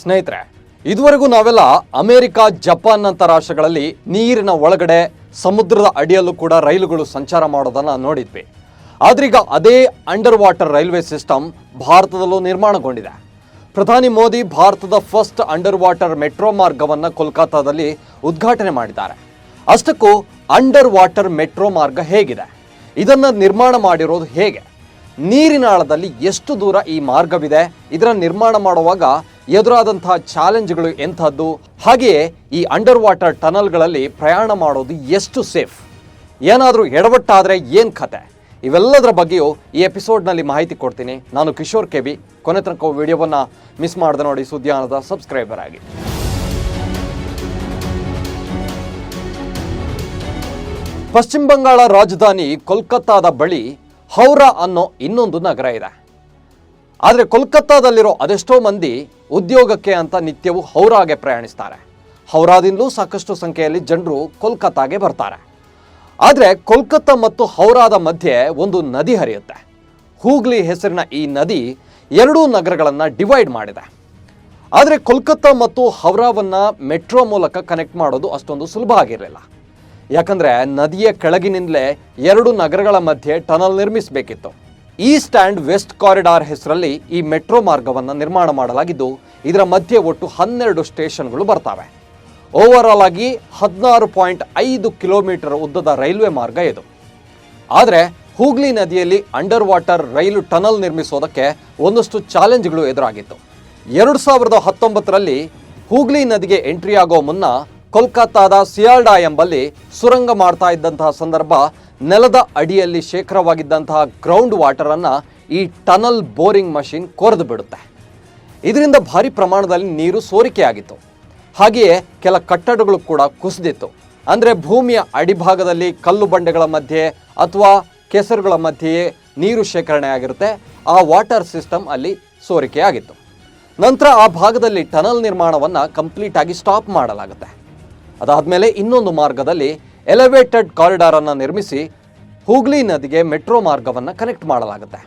ಸ್ನೇಹಿತರೆ, ಇದುವರೆಗೂ ನಾವೆಲ್ಲ ಅಮೆರಿಕ, ಜಪಾನ್ ಅಂತ ರಾಷ್ಟ್ರಗಳಲ್ಲಿ ನೀರಿನ ಒಳಗಡೆ ಸಮುದ್ರದ ಅಡಿಯಲ್ಲೂ ಕೂಡ ರೈಲುಗಳು ಸಂಚಾರ ಮಾಡೋದನ್ನು ನೋಡಿದ್ವಿ. ಆದ್ರೀಗ ಅದೇ ಅಂಡರ್ ವಾಟರ್ ರೈಲ್ವೆ ಸಿಸ್ಟಮ್ ಭಾರತದಲ್ಲೂ ನಿರ್ಮಾಣಗೊಂಡಿದೆ. ಪ್ರಧಾನಿ ಮೋದಿ ಭಾರತದ ಫಸ್ಟ್ ಅಂಡರ್ ವಾಟರ್ ಮೆಟ್ರೋ ಮಾರ್ಗವನ್ನು ಕೋಲ್ಕತ್ತಾದಲ್ಲಿ ಉದ್ಘಾಟನೆ ಮಾಡಿದ್ದಾರೆ. ಅಷ್ಟಕ್ಕೂ ಅಂಡರ್ ವಾಟರ್ ಮೆಟ್ರೋ ಮಾರ್ಗ ಹೇಗಿದೆ, ಇದನ್ನು ನಿರ್ಮಾಣ ಮಾಡಿರೋದು ಹೇಗೆ, ನೀರಿನ ಆಳದಲ್ಲಿ ಎಷ್ಟು ದೂರ ಈ ಮಾರ್ಗವಿದೆ, ಇದರ ನಿರ್ಮಾಣ ಮಾಡುವಾಗ ಎದುರಾದಂತಹ ಚಾಲೆಂಜ್ಗಳು ಎಂಥದ್ದು, ಹಾಗೆಯೇ ಈ ಅಂಡರ್ ವಾಟರ್ ಟನಲ್ಗಳಲ್ಲಿ ಪ್ರಯಾಣ ಮಾಡೋದು ಎಷ್ಟು ಸೇಫ್, ಏನಾದರೂ ಎಡವಟ್ಟಾದರೆ ಏನು ಕತೆ, ಇವೆಲ್ಲದರ ಬಗ್ಗೆಯೂ ಈ ಎಪಿಸೋಡ್ನಲ್ಲಿ ಮಾಹಿತಿ ಕೊಡ್ತೀನಿ. ನಾನು ಕಿಶೋರ್ ಕೆಬಿ. ಕೊನೆ ತನಕ ವಿಡಿಯೋವನ್ನು ಮಿಸ್ ಮಾಡದೆ ನೋಡಿ, ಸುದ್ದಿಯಾನದ ಸಬ್ಸ್ಕ್ರೈಬರ್ ಆಗಿ. ಪಶ್ಚಿಮ ಬಂಗಾಳ ರಾಜಧಾನಿ ಕೋಲ್ಕತ್ತಾದ ಬಳಿ ಹೌರಾ ಅನ್ನೋ ಇನ್ನೊಂದು ನಗರ ಇದೆ. ಆದರೆ ಕೋಲ್ಕತ್ತಾದಲ್ಲಿರೋ ಅದೆಷ್ಟೋ ಮಂದಿ ಉದ್ಯೋಗಕ್ಕೆ ಅಂತ ನಿತ್ಯವೂ ಹೌರಾಗೆ ಪ್ರಯಾಣಿಸ್ತಾರೆ. ಹೌರಾದಿಂದಲೂ ಸಾಕಷ್ಟು ಸಂಖ್ಯೆಯಲ್ಲಿ ಜನರು ಕೋಲ್ಕತ್ತಾಗೆ ಬರ್ತಾರೆ. ಆದರೆ ಕೋಲ್ಕತ್ತಾ ಮತ್ತು ಹೌರಾದ ಮಧ್ಯೆ ಒಂದು ನದಿ ಹರಿಯುತ್ತೆ. ಹೂಗ್ಲಿ ಹೆಸರಿನ ಈ ನದಿ ಎರಡೂ ನಗರಗಳನ್ನು ಡಿವೈಡ್ ಮಾಡಿದೆ. ಆದರೆ ಕೋಲ್ಕತ್ತಾ ಮತ್ತು ಹೌರಾವನ್ನು ಮೆಟ್ರೋ ಮೂಲಕ ಕನೆಕ್ಟ್ ಮಾಡೋದು ಅಷ್ಟೊಂದು ಸುಲಭ ಆಗಿರಲಿಲ್ಲ. ಯಾಕಂದರೆ ನದಿಯ ಕೆಳಗಿನಿಂದಲೇ ಎರಡು ನಗರಗಳ ಮಧ್ಯೆ ಟನಲ್ ನಿರ್ಮಿಸಬೇಕಿತ್ತು. ಈಸ್ಟ್ ಆ್ಯಂಡ್ ವೆಸ್ಟ್ ಕಾರಿಡಾರ್ ಹೆಸರಲ್ಲಿ ಈ ಮೆಟ್ರೋ ಮಾರ್ಗವನ್ನು ನಿರ್ಮಾಣ ಮಾಡಲಾಗಿದ್ದು, ಇದರ ಮಧ್ಯೆ ಒಟ್ಟು 12 ಸ್ಟೇಷನ್ಗಳು ಬರ್ತವೆ. ಓವರಾಲ್ ಆಗಿ 16.5 ಕಿಲೋಮೀಟರ್ ಉದ್ದದ ರೈಲ್ವೆ ಮಾರ್ಗ ಇದು. ಆದರೆ ಹೂಗ್ಲಿ ನದಿಯಲ್ಲಿ ಅಂಡರ್ ವಾಟರ್ ರೈಲು ಟನಲ್ ನಿರ್ಮಿಸೋದಕ್ಕೆ ಒಂದಷ್ಟು ಚಾಲೆಂಜ್ಗಳು ಎದುರಾಗಿತ್ತು. 2019ರಲ್ಲಿ ಹೂಗ್ಲಿ ನದಿಗೆ ಎಂಟ್ರಿ ಆಗೋ ಮುನ್ನ ಕೋಲ್ಕತ್ತಾದ ಸಿಯಾಲ್ಡಾ ಎಂಬಲ್ಲಿ ಸುರಂಗ ಮಾಡ್ತಾ ಇದ್ದಂತಹ ಸಂದರ್ಭ ನೆಲದ ಅಡಿಯಲ್ಲಿ ಶೇಖರವಾಗಿದ್ದಂತಹ ಗ್ರೌಂಡ್ ವಾಟರನ್ನು ಈ ಟನಲ್ ಬೋರಿಂಗ್ ಮಷಿನ್ ಕೊರೆದು ಬಿಡುತ್ತೆ. ಇದರಿಂದ ಭಾರಿ ಪ್ರಮಾಣದಲ್ಲಿ ನೀರು ಸೋರಿಕೆಯಾಗಿತ್ತು. ಹಾಗೆಯೇ ಕೆಲ ಕಟ್ಟಡಗಳು ಕೂಡ ಕುಸಿದಿತ್ತು. ಅಂದರೆ ಭೂಮಿಯ ಅಡಿಭಾಗದಲ್ಲಿ ಕಲ್ಲು ಬಂಡೆಗಳ ಮಧ್ಯೆ ಅಥವಾ ಕೆಸರುಗಳ ಮಧ್ಯೆಯೇ ನೀರು ಶೇಖರಣೆ ಆಗಿರುತ್ತೆ. ಆ ವಾಟರ್ ಸಿಸ್ಟಮ್ ಅಲ್ಲಿ ಸೋರಿಕೆಯಾಗಿತ್ತು. ನಂತರ ಆ ಭಾಗದಲ್ಲಿ ಟನಲ್ ನಿರ್ಮಾಣವನ್ನು ಕಂಪ್ಲೀಟ್ ಆಗಿ ಸ್ಟಾಪ್ ಮಾಡಲಾಗುತ್ತೆ. ಅದಾದಮೇಲೆ ಇನ್ನೊಂದು ಮಾರ್ಗದಲ್ಲಿ ಎಲಿವೇಟೆಡ್ ಕಾರಿಡಾರನ್ನು ನಿರ್ಮಿಸಿ ಹೂಗ್ಲಿ ನದಿಗೆ ಮೆಟ್ರೋ ಮಾರ್ಗವನ್ನು ಕನೆಕ್ಟ್ ಮಾಡಲಾಗುತ್ತೆ.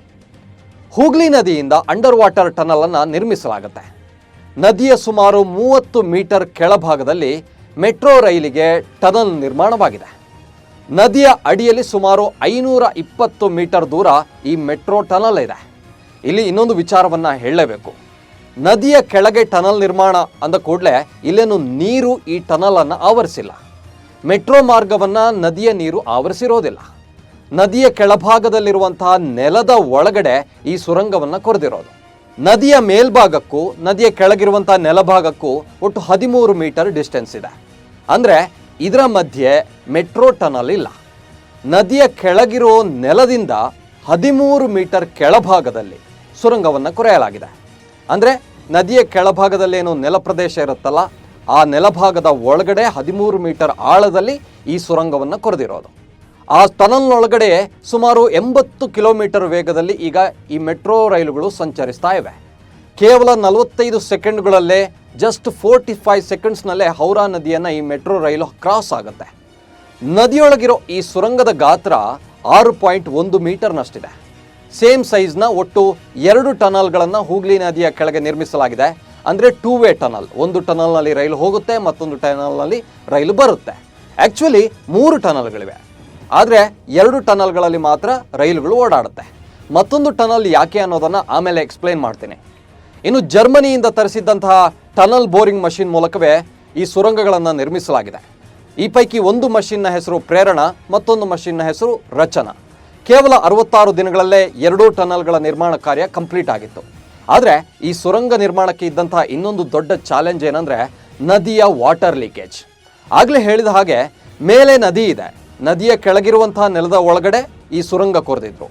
ಹೂಗ್ಲಿ ನದಿಯಿಂದ ಅಂಡರ್ ವಾಟರ್ ಟನಲನ್ನು ನಿರ್ಮಿಸಲಾಗುತ್ತೆ. ನದಿಯ ಸುಮಾರು 30 ಮೀಟರ್ ಕೆಳಭಾಗದಲ್ಲಿ ಮೆಟ್ರೋ ರೈಲಿಗೆ ಟನಲ್ ನಿರ್ಮಾಣವಾಗಿದೆ. ನದಿಯ ಅಡಿಯಲ್ಲಿ ಸುಮಾರು 520 ಮೀಟರ್ ದೂರ ಈ ಮೆಟ್ರೋ ಟನಲ್ ಇದೆ. ಇಲ್ಲಿ ಇನ್ನೊಂದು ವಿಚಾರವನ್ನು ಹೇಳಲೇಬೇಕು. ನದಿಯ ಕೆಳಗೆ ಟನಲ್ ನಿರ್ಮಾಣ ಅಂದ ಕೂಡಲೇ ಇಲ್ಲೇನು ನೀರು ಈ ಟನಲನ್ನು ಆವರಿಸಿಲ್ಲ. ಮೆಟ್ರೋ ಮಾರ್ಗವನ್ನು ನದಿಯ ನೀರು ಆವರಿಸಿರೋದಿಲ್ಲ. ನದಿಯ ಕೆಳಭಾಗದಲ್ಲಿರುವಂತಹ ನೆಲದ ಒಳಗಡೆ ಈ ಸುರಂಗವನ್ನು ಕೊರೆದಿರೋದು. ನದಿಯ ಮೇಲ್ಭಾಗಕ್ಕೂ ನದಿಯ ಕೆಳಗಿರುವಂತಹ ನೆಲಭಾಗಕ್ಕೂ ಒಟ್ಟು 13 ಮೀಟರ್ ಡಿಸ್ಟೆನ್ಸ್ ಇದೆ. ಅಂದರೆ ಇದರ ಮಧ್ಯೆ ಮೆಟ್ರೋ ಟನಲ್ ಇಲ್ಲ. ನದಿಯ ಕೆಳಗಿರೋ ನೆಲದಿಂದ 13 ಮೀಟರ್ ಕೆಳಭಾಗದಲ್ಲಿ ಸುರಂಗವನ್ನು ಕೊರೆಯಲಾಗಿದೆ. ಅಂದರೆ ನದಿಯ ಕೆಳಭಾಗದಲ್ಲೇನು ನೆಲ ಪ್ರದೇಶ ಇರುತ್ತಲ್ಲ, ಆ ನೆಲಭಾಗದ ಒಳಗಡೆ 13 ಮೀಟರ್ ಆಳದಲ್ಲಿ ಈ ಸುರಂಗವನ್ನು ಕೊರೆದಿರೋದು. ಆ ಟನಲ್ನೊಳಗಡೆ ಸುಮಾರು 80 ಕಿಲೋಮೀಟರ್ ವೇಗದಲ್ಲಿ ಈಗ ಈ ಮೆಟ್ರೋ ರೈಲುಗಳು ಸಂಚರಿಸ್ತಾ ಇವೆ. ಕೇವಲ 45 ಸೆಕೆಂಡ್ಗಳಲ್ಲೇ, ಜಸ್ಟ್ 45 ಸೆಕೆಂಡ್ಸ್ನಲ್ಲೇ ಹೌರಾ ನದಿಯನ್ನು ಈ ಮೆಟ್ರೋ ರೈಲು ಕ್ರಾಸ್ ಆಗುತ್ತೆ. ನದಿಯೊಳಗಿರೋ ಈ ಸುರಂಗದ ಗಾತ್ರ 6.1 ಮೀಟರ್ನಷ್ಟಿದೆ. ಸೇಮ್ ಸೈಜ್ನ ಒಟ್ಟು 2 ಟನಲ್ಗಳನ್ನು ಹೂಗ್ಲಿ ನದಿಯ ಕೆಳಗೆ ನಿರ್ಮಿಸಲಾಗಿದೆ. ಅಂದರೆ 2 ವೇ ಟನಲ್. ಒಂದು ಟನಲ್ನಲ್ಲಿ ರೈಲು ಹೋಗುತ್ತೆ, ಮತ್ತೊಂದು ಟನಲ್ನಲ್ಲಿ ರೈಲು ಬರುತ್ತೆ. ಆ್ಯಕ್ಚುಲಿ 3 ಟನಲ್ಗಳಿವೆ. ಆದರೆ 2 ಟನಲ್ಗಳಲ್ಲಿ ಮಾತ್ರ ರೈಲುಗಳು ಓಡಾಡುತ್ತೆ. ಮತ್ತೊಂದು ಟನಲ್ ಯಾಕೆ ಅನ್ನೋದನ್ನು ಆಮೇಲೆ ಎಕ್ಸ್ಪ್ಲೈನ್ ಮಾಡ್ತೀನಿ. ಇನ್ನು ಜರ್ಮನಿಯಿಂದ ತರಿಸಿದ್ದಂತಹ ಟನಲ್ ಬೋರಿಂಗ್ ಮಷಿನ್ ಮೂಲಕವೇ ಈ ಸುರಂಗಗಳನ್ನು ನಿರ್ಮಿಸಲಾಗಿದೆ. ಈ ಪೈಕಿ ಒಂದು ಮಷಿನ್ನ ಹೆಸರು ಪ್ರೇರಣಾ, ಮತ್ತೊಂದು ಮಷಿನ್ನ ಹೆಸರು ರಚನಾ. ಕೇವಲ 66 ದಿನಗಳಲ್ಲೇ 2 ಟನಲ್ಗಳ ನಿರ್ಮಾಣ ಕಾರ್ಯ ಕಂಪ್ಲೀಟ್ ಆಗಿತ್ತು. ಆದರೆ ಈ ಸುರಂಗ ನಿರ್ಮಾಣಕ್ಕೆ ಇದ್ದಂತಹ ಇನ್ನೊಂದು ದೊಡ್ಡ ಚಾಲೆಂಜ್ ಏನಂದರೆ ನದಿಯ ವಾಟರ್ ಲೀಕೇಜ್. ಆಗಲೇ ಹೇಳಿದ ಹಾಗೆ ಮೇಲೆ ನದಿ ಇದೆ, ನದಿಯ ಕೆಳಗಿರುವಂತಹ ನೆಲದ ಒಳಗಡೆ ಈ ಸುರಂಗ ಕೊರೆದಿದ್ರು.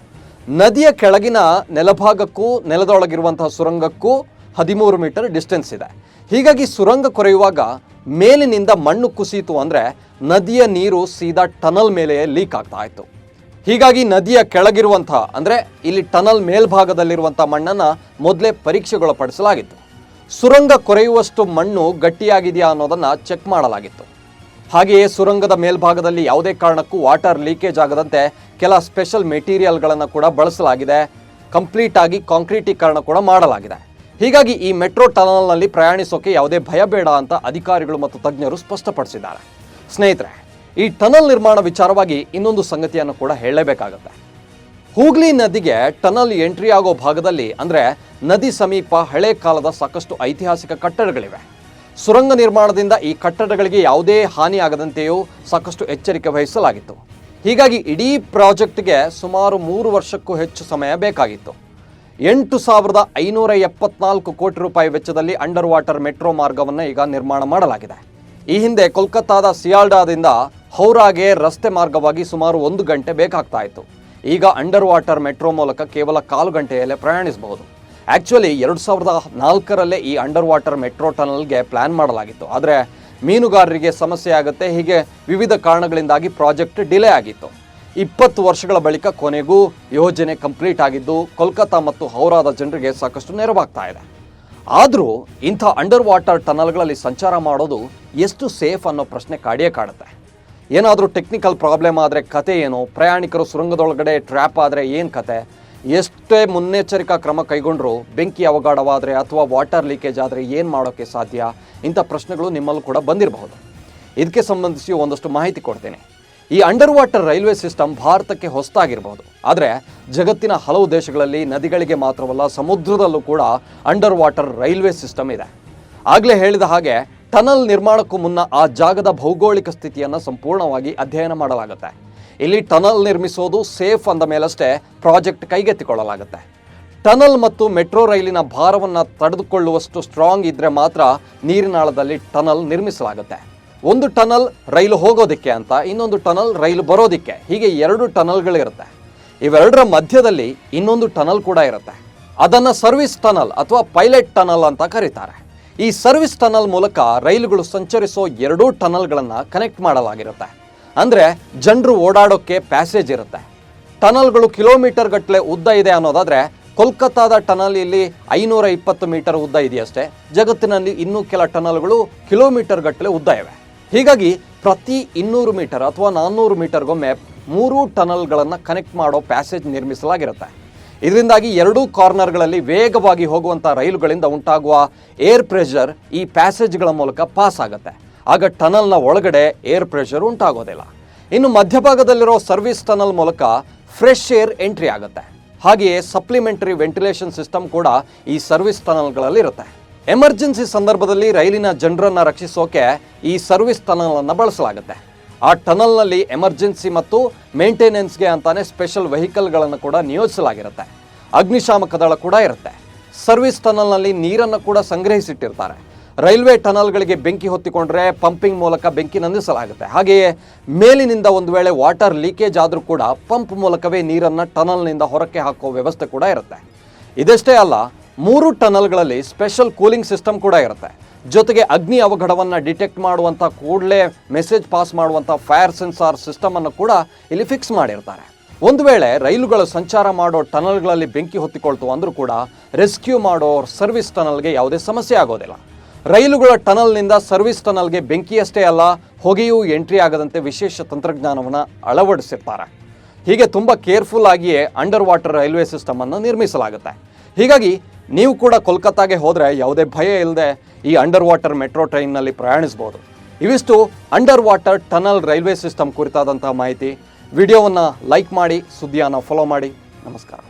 ನದಿಯ ಕೆಳಗಿನ ನೆಲಭಾಗಕ್ಕೂ ನೆಲದೊಳಗಿರುವಂತಹ ಸುರಂಗಕ್ಕೂ 13 ಮೀಟರ್ ಡಿಸ್ಟೆನ್ಸ್ ಇದೆ. ಹೀಗಾಗಿ ಸುರಂಗ ಕೊರೆಯುವಾಗ ಮೇಲಿನಿಂದ ಮಣ್ಣು ಕುಸಿಯಿತು ಅಂದರೆ ನದಿಯ ನೀರು ಸೀದಾ ಟನಲ್ ಮೇಲೆ ಲೀಕ್ ಆಗ್ತಾ ಇತ್ತು. ಹೀಗಾಗಿ ನದಿಯ ಕೆಳಗಿರುವಂತಹ, ಅಂದರೆ ಇಲ್ಲಿ ಟನಲ್ ಮೇಲ್ಭಾಗದಲ್ಲಿರುವಂಥ ಮಣ್ಣನ್ನು ಮೊದಲೇ ಪರೀಕ್ಷೆಗೊಳಪಡಿಸಲಾಗಿತ್ತು. ಸುರಂಗ ಕೊರೆಯುವಷ್ಟು ಮಣ್ಣು ಗಟ್ಟಿಯಾಗಿದೆಯಾ ಅನ್ನೋದನ್ನು ಚೆಕ್ ಮಾಡಲಾಗಿತ್ತು. ಹಾಗೆಯೇ ಸುರಂಗದ ಮೇಲ್ಭಾಗದಲ್ಲಿ ಯಾವುದೇ ಕಾರಣಕ್ಕೂ ವಾಟರ್ ಲೀಕೇಜ್ ಆಗದಂತೆ ಕೆಲ ಸ್ಪೆಷಲ್ ಮೆಟೀರಿಯಲ್ಗಳನ್ನು ಕೂಡ ಬಳಸಲಾಗಿದೆ. ಕಂಪ್ಲೀಟ್ ಆಗಿ ಕಾಂಕ್ರೀಟೀಕರಣ ಕೂಡ ಮಾಡಲಾಗಿದೆ. ಹೀಗಾಗಿ ಈ ಮೆಟ್ರೋ ಟನಲ್ನಲ್ಲಿ ಪ್ರಯಾಣಿಸೋಕೆ ಯಾವುದೇ ಭಯ ಬೇಡ ಅಂತ ಅಧಿಕಾರಿಗಳು ಮತ್ತು ತಜ್ಞರು ಸ್ಪಷ್ಟಪಡಿಸಿದ್ದಾರೆ. ಸ್ನೇಹಿತರೆ, ಈ ಟನಲ್ ನಿರ್ಮಾಣ ವಿಚಾರವಾಗಿ ಇನ್ನೊಂದು ಸಂಗತಿಯನ್ನು ಕೂಡ ಹೇಳಲೇಬೇಕಾಗುತ್ತೆ. ಹೂಗ್ಲಿ ನದಿಗೆ ಟನಲ್ ಎಂಟ್ರಿ ಆಗೋ ಭಾಗದಲ್ಲಿ ಅಂದರೆ ನದಿ ಸಮೀಪ ಹಳೆ ಕಾಲದ ಸಾಕಷ್ಟು ಐತಿಹಾಸಿಕ ಕಟ್ಟಡಗಳಿವೆ. ಸುರಂಗ ನಿರ್ಮಾಣದಿಂದ ಈ ಕಟ್ಟಡಗಳಿಗೆ ಯಾವುದೇ ಹಾನಿ ಆಗದಂತೆಯೂ ಸಾಕಷ್ಟು ಎಚ್ಚರಿಕೆ ವಹಿಸಲಾಗಿತ್ತು. ಹೀಗಾಗಿ ಇಡೀ ಪ್ರಾಜೆಕ್ಟ್ಗೆ ಸುಮಾರು 3 ವರ್ಷಕ್ಕೂ ಹೆಚ್ಚು ಸಮಯ ಬೇಕಾಗಿತ್ತು. 8,574 ಕೋಟಿ ರೂಪಾಯಿ ವೆಚ್ಚದಲ್ಲಿ ಅಂಡರ್ ವಾಟರ್ ಮೆಟ್ರೋ ಮಾರ್ಗವನ್ನು ಈಗ ನಿರ್ಮಾಣ ಮಾಡಲಾಗಿದೆ. ಈ ಹಿಂದೆ ಕೋಲ್ಕತ್ತಾದ ಸಿಯಾಲ್ಡಾದಿಂದ ಹೌರಾಗೆ ರಸ್ತೆ ಮಾರ್ಗವಾಗಿ ಸುಮಾರು 1 ಗಂಟೆ ಬೇಕಾಗ್ತಾ ಇತ್ತು. ಈಗ ಅಂಡರ್ ವಾಟರ್ ಮೆಟ್ರೋ ಮೂಲಕ ಕೇವಲ 1/4 ಗಂಟೆಯಲ್ಲೇ ಪ್ರಯಾಣಿಸಬಹುದು. ಆ್ಯಕ್ಚುಲಿ 2004ರಲ್ಲೇ ಈ ಅಂಡರ್ ವಾಟರ್ ಮೆಟ್ರೋ ಟನಲ್ಗೆ ಪ್ಲ್ಯಾನ್ ಮಾಡಲಾಗಿತ್ತು. ಆದರೆ ಮೀನುಗಾರರಿಗೆ ಸಮಸ್ಯೆ ಆಗುತ್ತೆ, ಹೀಗೆ ವಿವಿಧ ಕಾರಣಗಳಿಂದಾಗಿ ಪ್ರಾಜೆಕ್ಟ್ ಡಿಲೇ ಆಗಿತ್ತು. 20 ವರ್ಷಗಳ ಬಳಿಕ ಕೊನೆಗೂ ಯೋಜನೆ ಕಂಪ್ಲೀಟ್ ಆಗಿದ್ದು ಕೋಲ್ಕತ್ತಾ ಮತ್ತು ಹೌರಾದ ಜನರಿಗೆ ಸಾಕಷ್ಟು ನೆರವಾಗ್ತಾ ಇದೆ. ಆದರೂ ಇಂಥ ಅಂಡರ್ ವಾಟರ್ ಟನಲ್ಗಳಲ್ಲಿ ಸಂಚಾರ ಮಾಡೋದು ಎಷ್ಟು ಸೇಫ್ ಅನ್ನೋ ಪ್ರಶ್ನೆ ಕಾಡುತ್ತೆ. ಏನಾದರೂ ಟೆಕ್ನಿಕಲ್ ಪ್ರಾಬ್ಲಮ್ ಆದರೆ ಕತೆ ಏನು? ಪ್ರಯಾಣಿಕರು ಸುರಂಗದೊಳಗಡೆ ಟ್ರ್ಯಾಪ್ ಆದರೆ ಏನು ಕತೆ? ಎಷ್ಟೇ ಮುನ್ನೆಚ್ಚರಿಕಾ ಕ್ರಮ ಕೈಗೊಂಡ್ರೂ ಬೆಂಕಿ ಅವಘಡವಾದರೆ ಅಥವಾ ವಾಟರ್ ಲೀಕೇಜ್ ಆದರೆ ಏನು ಮಾಡೋಕ್ಕೆ ಸಾಧ್ಯ? ಇಂಥ ಪ್ರಶ್ನೆಗಳು ನಿಮ್ಮಲ್ಲೂ ಕೂಡ ಬಂದಿರಬಹುದು. ಇದಕ್ಕೆ ಸಂಬಂಧಿಸಿ ಒಂದಷ್ಟು ಮಾಹಿತಿ ಕೊಡ್ತೇನೆ. ಈ ಅಂಡರ್ ವಾಟರ್ ರೈಲ್ವೆ ಸಿಸ್ಟಮ್ ಭಾರತಕ್ಕೆ ಹೊಸತಾಗಿರಬಹುದು, ಆದರೆ ಜಗತ್ತಿನ ಹಲವು ದೇಶಗಳಲ್ಲಿ ನದಿಗಳಿಗೆ ಮಾತ್ರವಲ್ಲ ಸಮುದ್ರದಲ್ಲೂ ಕೂಡ ಅಂಡರ್ ವಾಟರ್ ರೈಲ್ವೆ ಸಿಸ್ಟಮ್ ಇದೆ. ಆಗಲೇ ಹೇಳಿದ ಹಾಗೆ ಟನಲ್ ನಿರ್ಮಾಣಕ್ಕೂ ಮುನ್ನ ಆ ಜಾಗದ ಭೌಗೋಳಿಕ ಸ್ಥಿತಿಯನ್ನು ಸಂಪೂರ್ಣವಾಗಿ ಅಧ್ಯಯನ ಮಾಡಲಾಗುತ್ತೆ. ಇಲ್ಲಿ ಟನಲ್ ನಿರ್ಮಿಸೋದು ಸೇಫ್ ಅಂದ ಮೇಲಷ್ಟೇ ಪ್ರಾಜೆಕ್ಟ್ ಕೈಗೆತ್ತಿಕೊಳ್ಳಲಾಗುತ್ತೆ. ಟನಲ್ ಮತ್ತು ಮೆಟ್ರೋ ರೈಲಿನ ಭಾರವನ್ನು ತಡೆದುಕೊಳ್ಳುವಷ್ಟು ಸ್ಟ್ರಾಂಗ್ ಇದ್ದರೆ ಮಾತ್ರ ನೀರಿನಾಳದಲ್ಲಿ ಟನಲ್ ನಿರ್ಮಿಸಲಾಗುತ್ತೆ. ಒಂದು ಟನಲ್ ರೈಲು ಹೋಗೋದಕ್ಕೆ ಅಂತ, ಇನ್ನೊಂದು ಟನಲ್ ರೈಲು ಬರೋದಕ್ಕೆ, ಹೀಗೆ 2 ಟನಲ್ಗಳಿರುತ್ತೆ. ಇವೆರಡರ ಮಧ್ಯದಲ್ಲಿ ಇನ್ನೊಂದು ಟನಲ್ ಕೂಡ ಇರುತ್ತೆ. ಅದನ್ನು ಸರ್ವಿಸ್ ಟನಲ್ ಅಥವಾ ಪೈಲಟ್ ಟನಲ್ ಅಂತ ಕರೀತಾರೆ. ಈ ಸರ್ವಿಸ್ ಟನಲ್ ಮೂಲಕ ರೈಲುಗಳು ಸಂಚರಿಸೋ 2 ಟನಲ್ಗಳನ್ನು ಕನೆಕ್ಟ್ ಮಾಡಲಾಗಿರುತ್ತೆ. ಅಂದರೆ ಜನರು ಓಡಾಡೋಕ್ಕೆ ಪ್ಯಾಸೇಜ್ ಇರುತ್ತೆ. ಟನಲ್ಗಳು ಕಿಲೋಮೀಟರ್ ಗಟ್ಟಲೆ ಉದ್ದ ಇದೆ ಅನ್ನೋದಾದರೆ ಕೋಲ್ಕತ್ತಾದ ಟನಲ್ ಇಲ್ಲಿ 520 ಮೀಟರ್ ಉದ್ದ ಇದೆಯಷ್ಟೇ. ಜಗತ್ತಿನಲ್ಲಿ ಇನ್ನೂ ಕೆಲ ಟನಲ್ಗಳು ಕಿಲೋಮೀಟರ್ ಗಟ್ಟಲೆ ಉದ್ದ ಇವೆ. ಹೀಗಾಗಿ ಪ್ರತಿ 200 ಮೀಟರ್ ಅಥವಾ 400 ಮೀಟರ್ಗೊಮ್ಮೆ 3 ಟನಲ್ಗಳನ್ನು ಕನೆಕ್ಟ್ ಮಾಡೋ ಪ್ಯಾಸೇಜ್ ನಿರ್ಮಿಸಲಾಗಿರುತ್ತೆ. ಇದರಿಂದಾಗಿ 2 ಕಾರ್ನರ್ಗಳಲ್ಲಿ ವೇಗವಾಗಿ ಹೋಗುವಂಥ ರೈಲುಗಳಿಂದ ಉಂಟಾಗುವ ಏರ್ ಪ್ರೆಷರ್ ಈ ಪ್ಯಾಸೇಜ್ಗಳ ಮೂಲಕ ಪಾಸ್ ಆಗುತ್ತೆ. ಆಗ ಟನಲ್ನ ಒಳಗಡೆ ಏರ್ ಪ್ರೆಷರ್ ಉಂಟಾಗೋದಿಲ್ಲ. ಇನ್ನು ಮಧ್ಯಭಾಗದಲ್ಲಿರೋ ಸರ್ವಿಸ್ ಟನಲ್ ಮೂಲಕ ಫ್ರೆಶ್ ಏರ್ ಎಂಟ್ರಿ ಆಗುತ್ತೆ. ಹಾಗೆಯೇ ಸಪ್ಲಿಮೆಂಟರಿ ವೆಂಟಿಲೇಷನ್ ಸಿಸ್ಟಮ್ ಕೂಡ ಈ ಸರ್ವಿಸ್ ಟನಲ್ಗಳಲ್ಲಿ ಇರುತ್ತೆ. ಎಮರ್ಜೆನ್ಸಿ ಸಂದರ್ಭದಲ್ಲಿ ರೈಲಿನ ಜನರನ್ನು ರಕ್ಷಿಸೋಕೆ ಈ ಸರ್ವಿಸ್ ಟನಲನ್ನು ಬಳಸಲಾಗುತ್ತೆ. ಆ ಟನಲ್ನಲ್ಲಿ ಎಮರ್ಜೆನ್ಸಿ ಮತ್ತು ಮೇಂಟೆನೆನ್ಸ್ಗೆ ಅಂತಾನೆ ಸ್ಪೆಷಲ್ ವೆಹಿಕಲ್ಗಳನ್ನು ಕೂಡ ನಿಯೋಜಿಸಲಾಗಿರುತ್ತೆ. ಅಗ್ನಿಶಾಮಕ ದಳ ಕೂಡ ಇರುತ್ತೆ. ಸರ್ವಿಸ್ ಟನಲ್ನಲ್ಲಿ ನೀರನ್ನು ಕೂಡ ಸಂಗ್ರಹಿಸಿಟ್ಟಿರ್ತಾರೆ. ರೈಲ್ವೆ ಟನಲ್ಗಳಿಗೆ ಬೆಂಕಿ ಹೊತ್ತಿಕೊಂಡ್ರೆ ಪಂಪಿಂಗ್ ಮೂಲಕ ಬೆಂಕಿ ನಂದಿಸಲಾಗುತ್ತೆ. ಹಾಗೆಯೇ ಮೇಲಿನಿಂದ ಒಂದು ವೇಳೆ ವಾಟರ್ ಲೀಕೇಜ್ ಆದರೂ ಕೂಡ ಪಂಪ್ ಮೂಲಕವೇ ನೀರನ್ನು ಟನಲ್ನಿಂದ ಹೊರಕ್ಕೆ ಹಾಕೋ ವ್ಯವಸ್ಥೆ ಕೂಡ ಇರುತ್ತೆ. ಇದಷ್ಟೇ ಅಲ್ಲ, 3 ಟನಲ್ಗಳಲ್ಲಿ ಸ್ಪೆಷಲ್ ಕೂಲಿಂಗ್ ಸಿಸ್ಟಮ್ ಕೂಡ ಇರುತ್ತೆ. ಜೊತೆಗೆ ಅಗ್ನಿ ಅವಘಡವನ್ನು ಡಿಟೆಕ್ಟ್ ಮಾಡುವಂಥ ಕೂಡಲೇ ಮೆಸೇಜ್ ಪಾಸ್ ಮಾಡುವಂಥ ಫೈರ್ ಸೆನ್ಸಾರ್ ಸಿಸ್ಟಮನ್ನು ಕೂಡ ಇಲ್ಲಿ ಫಿಕ್ಸ್ ಮಾಡಿರ್ತಾರೆ. ಒಂದು ವೇಳೆ ರೈಲುಗಳು ಸಂಚಾರ ಮಾಡೋ ಟನಲ್ಗಳಲ್ಲಿ ಬೆಂಕಿ ಹೊತ್ತಿಕೊಳ್ತು ಅಂದರೂ ಕೂಡ ರೆಸ್ಕ್ಯೂ ಮಾಡೋ ಸರ್ವಿಸ್ ಟನಲ್ಗೆ ಯಾವುದೇ ಸಮಸ್ಯೆ ಆಗೋದಿಲ್ಲ. ರೈಲುಗಳ ಟನಲ್ನಿಂದ ಸರ್ವಿಸ್ ಟನಲ್ಗೆ ಬೆಂಕಿಯಷ್ಟೇ ಅಲ್ಲ, ಹೊಗೆಯೂ ಎಂಟ್ರಿ ಆಗದಂತೆ ವಿಶೇಷ ತಂತ್ರಜ್ಞಾನವನ್ನು ಅಳವಡಿಸಿರ್ತಾರೆ. ಹೀಗೆ ತುಂಬ ಕೇರ್ಫುಲ್ ಆಗಿಯೇ ಅಂಡರ್ ವಾಟರ್ ರೈಲ್ವೆ ಸಿಸ್ಟಮನ್ನು ನಿರ್ಮಿಸಲಾಗುತ್ತೆ. ಹೀಗಾಗಿ ನೀವು ಕೂಡ ಕೋಲ್ಕತ್ತಾಗೆ ಹೋದರೆ ಯಾವುದೇ ಭಯ ಇಲ್ಲದೆ ಈ ಅಂಡರ್ ವಾಟರ್ ಮೆಟ್ರೋ ಟ್ರೈನ್ನಲ್ಲಿ ಪ್ರಯಾಣಿಸ್ಬೋದು. ಇವಿಷ್ಟು under water tunnel railway system ಕುರಿತಾದಂಥ ಮಾಹಿತಿ. ವಿಡಿಯೋವನ್ನು ಲೈಕ್ ಮಾಡಿ, ಸುದ್ದಿಯನ್ನು ಫಾಲೋ ಮಾಡಿ. ನಮಸ್ಕಾರ.